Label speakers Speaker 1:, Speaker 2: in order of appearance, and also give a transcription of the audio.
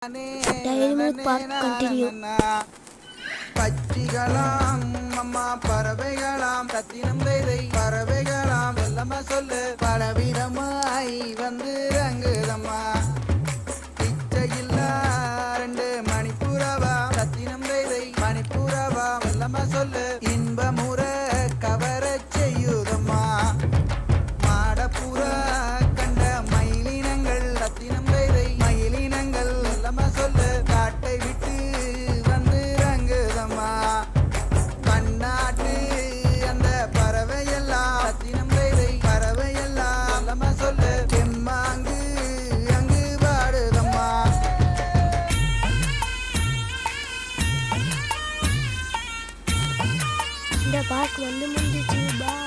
Speaker 1: Dairy Milk Park continue.
Speaker 2: பச்சிகளாம் அம்மா பறவைகளாம் சத்தினம் தைதை பறவைகளாம் எல்லாம சொல்லு பலவிதமாய் வந்து ரங்குதம்மா இச்சையில்லா 2 மணிப்புறவா சத்தினம் தைதை மணிப்புறவா எல்லாம சொல்லு இன்பமுற கவர செய்யுதம்மா மாடப்புறா கண்ட மயிலினங்கள் சத்தினம் தைதை மயிலினங்கள் எல்லாம சொல்லு காட்டை விட்டு வந்து ரங்குதம்மா பன்னாட்டு அந்த பறவையெல்லாம் சத்தினம் தைதை பறவையெல்லாம் எல்லாம சொல்லு செம்மாங்கு அங்கு பாடுதம்மா
Speaker 1: இந்த பார்க் வந்து முடிஞ்சிச்சு. பாய்.